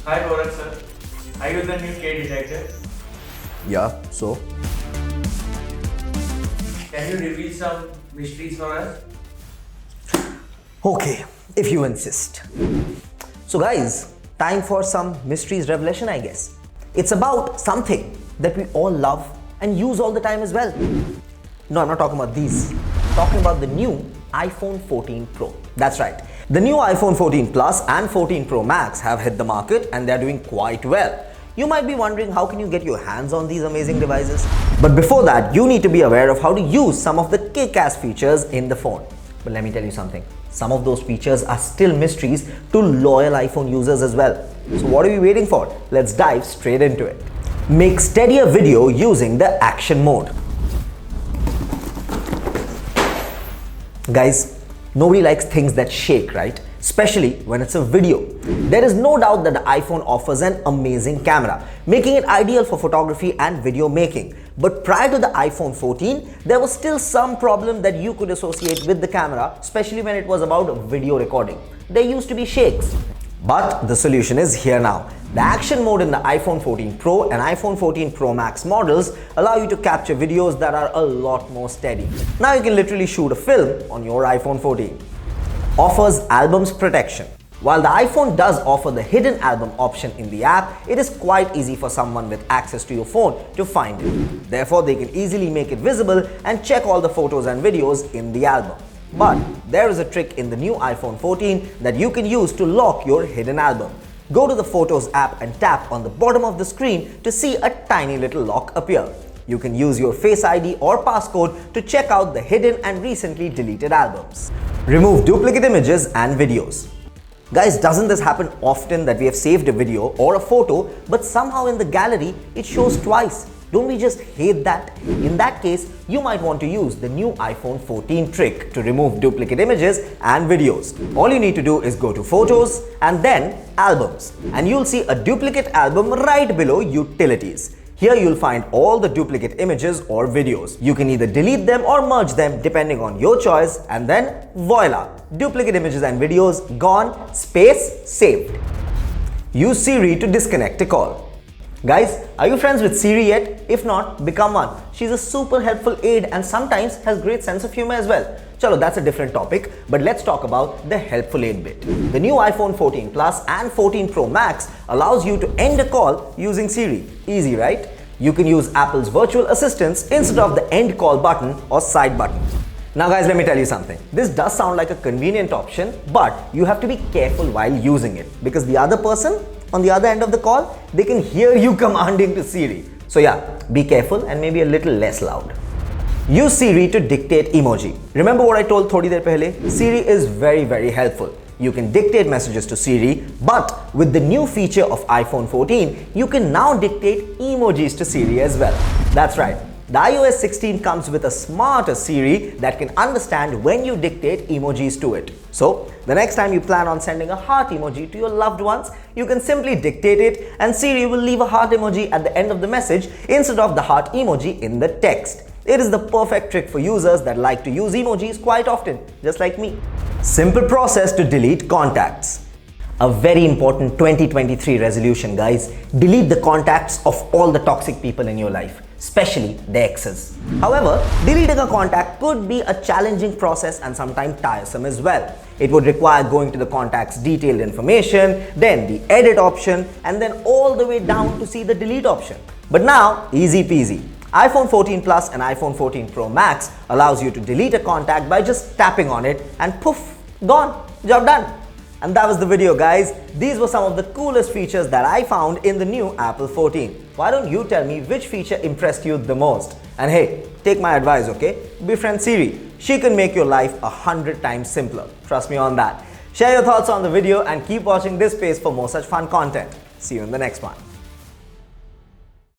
Hi Gaurav sir, are you the new K detective? Yeah, so? Can you reveal some mysteries for us? Okay, if you insist. So guys, time for some mysteries revelation, I guess. It's about something that we all love and use all the time as well. No, I'm not talking about these. I'm talking about the new iPhone 14 Pro. That's right. The new iPhone 14 Plus and 14 Pro Max have hit the market and they're doing quite well. You might be wondering how can you get your hands on these amazing devices? But before that, you need to be aware of how to use some of the kickass features in the phone. But let me tell you something. Some of those features are still mysteries to loyal iPhone users as well. So what are we waiting for? Let's dive straight into it. Make steadier video using the action mode. Guys, nobody likes things that shake, right? Especially when it's a video. There is no doubt that the iPhone offers an amazing camera, making it ideal for photography and video making. But prior to the iPhone 14, there was still some problem that you could associate with the camera, especially when it was about video recording. There used to be shakes. But the solution is here now. The action mode in the iPhone 14 Pro and iPhone 14 Pro Max models allow you to capture videos that are a lot more steady. Now you can literally shoot a film on your iPhone 14. Offers albums protection. While the iPhone does offer the hidden album option in the app, it is quite easy for someone with access to your phone to find it. Therefore, they can easily make it visible and check all the photos and videos in the album. But there is a trick in the new iPhone 14 that you can use to lock your hidden album. Go to the Photos app and tap on the bottom of the screen to see a tiny little lock appear. You can use your Face ID or passcode to check out the hidden and recently deleted albums. Remove duplicate images and videos. Guys, doesn't this happen often that we have saved a video or a photo, but somehow in the gallery it shows twice? Don't we just hate that? In that case, you might want to use the new iPhone 14 trick to remove duplicate images and videos. All you need to do is go to Photos and then Albums, and you'll see a duplicate album right below Utilities. Here you'll find all the duplicate images or videos. You can either delete them or merge them depending on your choice, and then voila! Duplicate images and videos gone, space saved. Use Siri to disconnect a call. Guys, are you friends with Siri yet? If not, become one. She's a super helpful aid and sometimes has great sense of humor as well. Chalo, that's a different topic, but let's talk about the helpful aid bit. The new iPhone 14 Plus and 14 Pro Max allows you to end a call using Siri. Easy, right? You can use Apple's virtual assistants instead of the end call button or side button. Now guys, let me tell you something. This does sound like a convenient option, but you have to be careful while using it because the other person on the other end of the call, they can hear you commanding to Siri. So yeah, be careful and maybe a little less loud. Use Siri to dictate emoji. Remember what I told thodi der pehle? Siri is very helpful. You can dictate messages to Siri, but with the new feature of iPhone 14, you can now dictate emojis to Siri as well. That's right. The iOS 16 comes with a smarter Siri that can understand when you dictate emojis to it. So, the next time you plan on sending a heart emoji to your loved ones, you can simply dictate it and Siri will leave a heart emoji at the end of the message instead of the heart emoji in the text. It is the perfect trick for users that like to use emojis quite often, just like me. Simple process to delete contacts. A very important 2023 resolution, guys. Delete the contacts of all the toxic people in your life, especially the exes. However, deleting a contact could be a challenging process and sometimes tiresome as well. It would require going to the contact's detailed information, then the edit option, and then all the way down to see the delete option. But now, easy peasy. iPhone 14 Plus and iPhone 14 Pro Max allows you to delete a contact by just tapping on it and poof, gone, job done. And that was the video, guys. These were some of the coolest features that I found in the new Apple 14. Why don't you tell me which feature impressed you the most? And hey, take my advice, okay? Befriend Siri. She can make your life 100 times simpler. Trust me on that. Share your thoughts on the video and keep watching this space for more such fun content. See you in the next one.